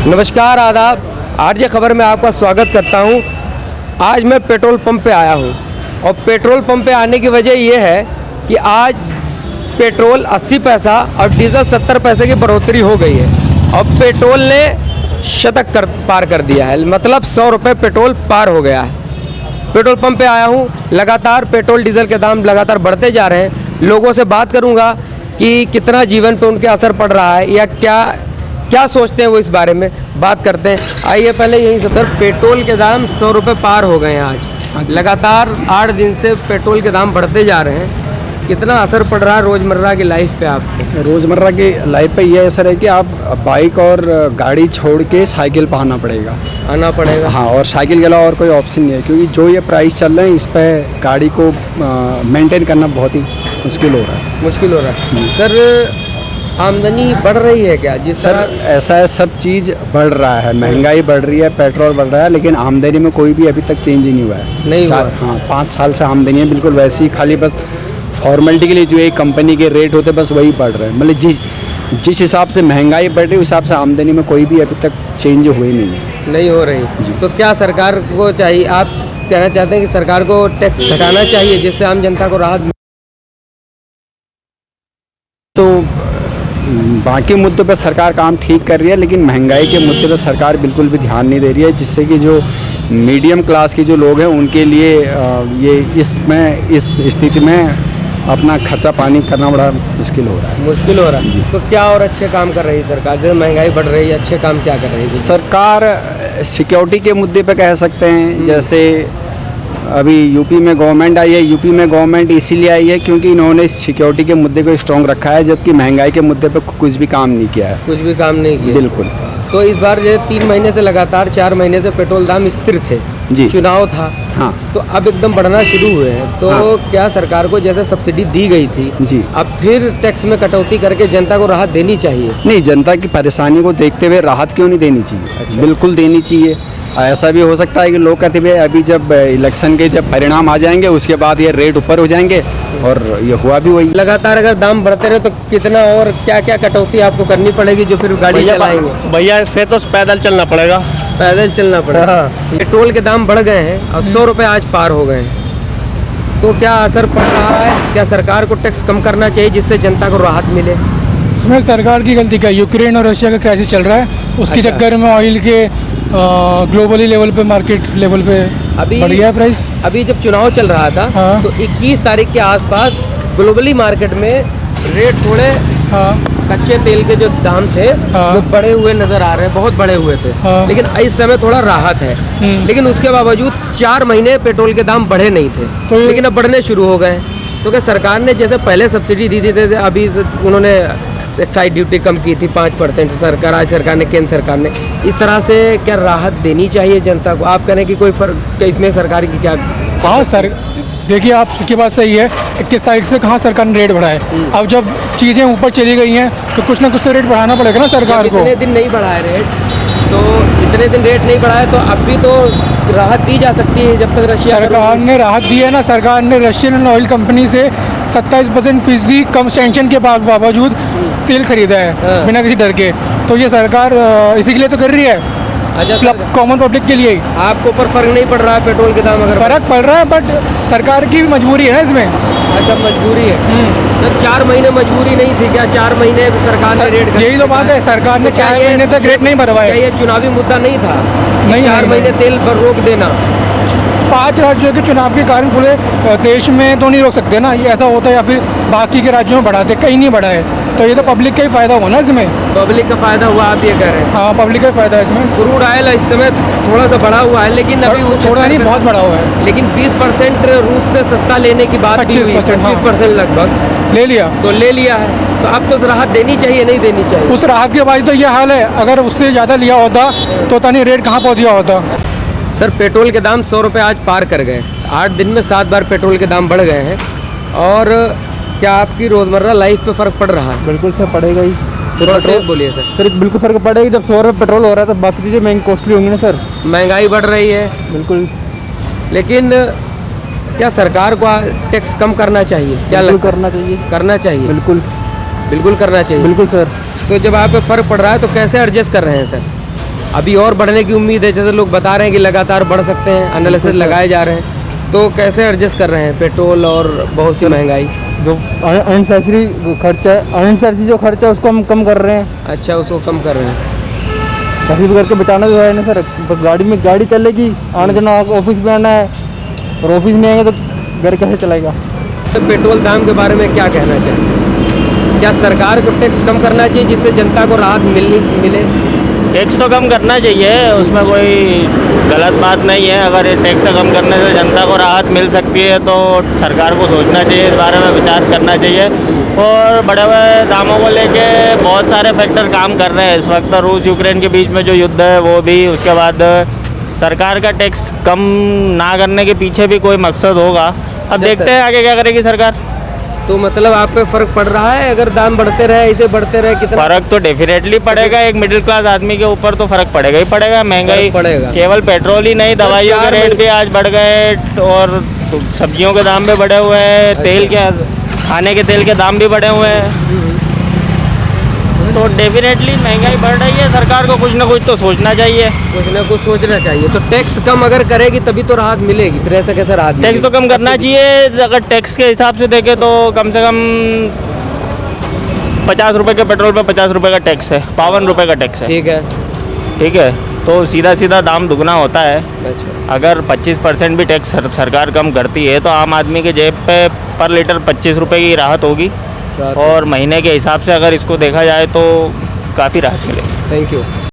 नमस्कार, आदाब। आरजे खबर में आपका स्वागत करता हूं। आज मैं पेट्रोल पंप पे आया हूं और पेट्रोल पंप पे आने की वजह यह है कि आज पेट्रोल 80 पैसा और डीजल 70 पैसे की बढ़ोतरी हो गई है और पेट्रोल ने शतक पार कर दिया है, मतलब 100 रुपये पेट्रोल पार हो गया है। पेट्रोल पंप पे आया हूं, लगातार पेट्रोल डीजल के दाम लगातार बढ़ते जा रहे हैं। लोगों से बात करूंगा कि कितना जीवन पे उनके असर पड़ रहा है या क्या सोचते हैं वो इस बारे में बात करते हैं। आइए पहले यहीं से सर, पेट्रोल के दाम 100 रुपये पार हो गए हैं आज। लगातार 8 दिन से पेट्रोल के दाम बढ़ते जा रहे हैं। कितना असर पड़ रहा है रोज़मर्रा की लाइफ पे आपको? रोज़मर्रा की लाइफ पे ये असर है कि आप बाइक और गाड़ी छोड़ के साइकिल पर आना पड़ेगा। हाँ, और साइकिल के अलावा और कोई ऑप्शन नहीं है, क्योंकि जो ये प्राइस चल रहे हैं इस पर गाड़ी को मेंटेन करना बहुत ही मुश्किल हो रहा है। सर, आमदनी बढ़ रही है क्या? सर, ऐसा है, सब चीज़ बढ़ रहा है, महंगाई बढ़ रही है, पेट्रोल बढ़ रहा है, लेकिन आमदनी में कोई भी अभी तक चेंज ही नहीं हुआ है। हाँ, 5 साल से आमदनी है बिल्कुल वैसी, खाली बस फॉर्मेलिटी के लिए जो एक कंपनी के रेट होते बस वही बढ़ रहे हैं। मतलब जिस हिसाब से महंगाई बढ़ रही है उस हिसाब से आमदनी में कोई भी अभी तक चेंज हुई नहीं हो रही। तो क्या सरकार को चाहिए, आप कहना चाहते हैं कि सरकार को टैक्स घटाना चाहिए जिससे आम जनता को राहत? तो बाकी मुद्दों पे सरकार काम ठीक कर रही है, लेकिन महंगाई के मुद्दे पे सरकार बिल्कुल भी ध्यान नहीं दे रही है, जिससे कि जो मीडियम क्लास के जो लोग हैं उनके लिए ये इस स्थिति में अपना खर्चा पानी करना बड़ा मुश्किल हो रहा है। जी। तो क्या और अच्छे काम कर रही है सरकार? जैसे महंगाई बढ़ रही है, अच्छे काम क्या कर रही है सरकार? सिक्योरिटी के मुद्दे पे कह सकते हैं। जैसे अभी यूपी में गवर्नमेंट आई है, यूपी में गवर्नमेंट इसीलिए आई है क्योंकि इन्होंने सिक्योरिटी के मुद्दे को स्ट्रॉन्ग रखा है, जबकि महंगाई के मुद्दे पे कुछ भी काम नहीं किया है। बिल्कुल। तो इस बार जो 3 महीने से लगातार 4 महीने से पेट्रोल दाम स्थिर थे जी, चुनाव था। हाँ, तो अब एकदम बढ़ना शुरू हुए हैं। तो हाँ, क्या सरकार को जैसे सब्सिडी दी गई थी जी, अब फिर टैक्स में कटौती करके जनता को राहत देनी चाहिए? नहीं, जनता की परेशानी को देखते हुए राहत क्यों नहीं देनी चाहिए? अच्छा। बिल्कुल देनी चाहिए। ऐसा भी हो सकता है कि लोग कहते हुए अभी जब इलेक्शन के जब परिणाम आ जाएंगे उसके बाद ये रेट ऊपर हो जाएंगे, और ये हुआ भी वही। लगातार अगर दाम बढ़ते रहे तो कितना और क्या टकौती आपको करनी पड़ेगी जो फिर गाड़ी चलाएंगे? भैया इस पे तो पैदल चलना पड़ेगा। पेट्रोल के दाम बढ़ गए हैं और 100 रुपये आज पार हो गए हैं। तो क्या असर पड़ रहा है? क्या सरकार को टैक्स कम करना चाहिए जिससे जनता को राहत मिले? इसमें सरकार की गलती क्या? यूक्रेन और रशिया का क्राइसिस चल रहा है, उसके चक्कर में ऑयल के ग्लोबली लेवल पे, मार्केट लेवल पे अभी बढ़ गया प्राइस। अभी जब चुनाव चल रहा था हाँ, तो 21 तारीख के आसपास ग्लोबली मार्केट में रेट थोड़े, हाँ, कच्चे तेल के जो दाम थे वो बढ़े हुए नजर आ रहे हैं, बहुत बढ़े हुए थे। हाँ, लेकिन इस समय थोड़ा राहत है। लेकिन उसके बावजूद 4 महीने पेट्रोल के दाम बढ़े नहीं थे, तो लेकिन अब बढ़ने शुरू हो गए। तो क्या सरकार ने जैसे पहले सब्सिडी दी थी, अभी उन्होंने एक्साइज ड्यूटी कम की थी 5% सरकार, आज सरकार ने, केंद्र सरकार ने, इस तरह से क्या राहत देनी चाहिए जनता को? आप कहें कि कोई फर्क इसमें सरकार की क्या? हाँ सर, देखिए आपकी बात सही है। 21 तारीख से कहाँ सरकार ने रेट बढ़ाए? अब जब चीज़ें ऊपर चली गई हैं तो कुछ ना कुछ तो रेट बढ़ाना पड़ेगा ना सरकार को। इतने दिन नहीं बढ़ाए रेट, तो इतने दिन रेट नहीं बढ़ाए तो अब भी तो राहत दी जा सकती है जब तक रशिया। सरकार ने राहत दी है ना, सरकार ने रशियन ऑयल कंपनी से 27% फीसदी कम सैंक्शन के बावजूद तेल खरीदा है बिना किसी डर के। तो ये सरकार इसी के लिए तो कर रही है, अच्छा, कॉमन पब्लिक के लिए। आपको ऊपर फर्क नहीं पड़ रहा है पेट्रोल के दाम? अगर फर्क पड़ रहा है, बट सरकार की भी मजबूरी है ना इसमें। अच्छा, मजबूरी है। सर, 4 महीने मजबूरी नहीं थी क्या? 4 महीने सरकार ने रेट, यही तो बात है, सरकार ने 4 महीने तक रेट नहीं बढ़वाए। ये चुनावी मुद्दा नहीं था? नहीं, 4 महीने तेल पर रोक देना। 5 राज्यों के चुनाव के कारण पूरे देश में तो नहीं रोक सकते ना, ये ऐसा होता है, या फिर बाकी के राज्यों में बढ़ाते, कहीं नहीं बढ़ा है। तो ये तो पब्लिक का ही फायदा हुआ ना इसमें। पब्लिक का फायदा हुआ, आप ये कह रहे हैं? हाँ, पब्लिक का ही फायदा है इसमें। क्रूड ऑयल इस समय थोड़ा सा बढ़ा हुआ है, लेकिन अभी थोड़ा नहीं, बहुत बढ़ा हुआ है। लेकिन 20% रूस से सस्ता लेने की बात भी हुई, 25% लगभग ले लिया है। तो अब तो राहत देनी चाहिए, नहीं देनी चाहिए? उस राहत के बाद तो ये हाल है, अगर उससे ज़्यादा लिया होता तो नहीं रेट कहाँ पहुँच गया होता। सर, पेट्रोल के दाम 100 रुपये आज पार कर गए। 8 दिन में 7 बार पेट्रोल के दाम बढ़ गए हैं। और क्या आपकी रोज़मर्रा लाइफ पे फ़र्क पड़ रहा है? बिल्कुल सर, पड़ेगा ही। थोड़ा तेज बोलिए सर। सर, बिल्कुल फर्क पड़ेगा। जब 100 रुपये पेट्रोल हो रहा है तो बाकी चीज़ें महंगी कॉस्टली होंगी ना सर। महंगाई बढ़ रही है बिल्कुल। लेकिन क्या सरकार को टैक्स कम करना चाहिए? क्या करना चाहिए? करना चाहिए, बिल्कुल करना चाहिए। बिल्कुल सर। तो जब आप पे फ़र्क पड़ रहा है तो कैसे एडजस्ट कर रहे हैं सर? अभी और बढ़ने की उम्मीद है, जैसे लोग बता रहे हैं कि लगातार बढ़ सकते हैं, एनालिसिस लगाए जा रहे हैं, तो कैसे एडजस्ट कर रहे हैं पेट्रोल और बहुत सी महंगाई? जो अननेसेसरी खर्चा है, अननेसेसरी जो खर्चा है उसको हम कम कर रहे हैं। अच्छा, उसको कम कर रहे हैं। कैसे भी करके बचाना तो है ना सर, गाड़ी में गाड़ी चलेगी, आना जाना ऑफिस में आना है, और ऑफिस में आएंगे तो घर कैसे चलेगा। तो पेट्रोल दाम के बारे में क्या कहना चाहिए? क्या सरकार को टैक्स कम करना चाहिए जिससे जनता को राहत मिले? टैक्स तो कम करना चाहिए, उसमें कोई गलत बात नहीं है। अगर ये टैक्स कम करने से जनता को राहत मिल सकती है तो सरकार को सोचना चाहिए, इस बारे में विचार करना चाहिए। और बढ़े हुए दामों को लेके बहुत सारे फैक्टर काम कर रहे हैं इस वक्त। रूस यूक्रेन के बीच में जो युद्ध है वो भी, उसके बाद सरकार का टैक्स कम ना करने के पीछे भी कोई मकसद होगा। अब अच्छा देखते सर। हैं आगे क्या करेगी सरकार। तो मतलब आप पे फर्क पड़ रहा है अगर दाम बढ़ते रहे, ऐसे बढ़ते रहे? कितना फर्क तो डेफिनेटली पड़ेगा, एक मिडिल क्लास आदमी के ऊपर तो फर्क पड़ेगा ही पड़ेगा। महंगाई फर्क पड़ेगा। केवल पेट्रोल ही नहीं, दवाइयों के रेट भी आज बढ़ गए, और सब्जियों के दाम भी बढ़े हुए हैं, तेल के, खाने के तेल के दाम भी बढ़े हुए हैं। तो डेफिनेटली महंगाई बढ़ रही है, सरकार को कुछ ना कुछ तो सोचना चाहिए। कुछ ना कुछ सोचना चाहिए। तो टैक्स कम अगर करेगी तभी तो राहत मिलेगी, फिर ऐसा कैसे राहत टैक्स तो कम करना चाहिए। अगर टैक्स के हिसाब से देखें तो कम से कम 50 रुपये के पेट्रोल पे 50 रुपये का टैक्स है, 52 रुपये का टैक्स है। ठीक है। ठीक है, तो सीधा सीधा दाम दुगना होता है। अच्छा, अगर 25% भी टैक्स सरकार कम करती है तो आम आदमी के जेब पे पर लीटर 25 रुपये की राहत होगी, और महीने के हिसाब से अगर इसको देखा जाए तो काफ़ी राहत मिलेगी। Thank you.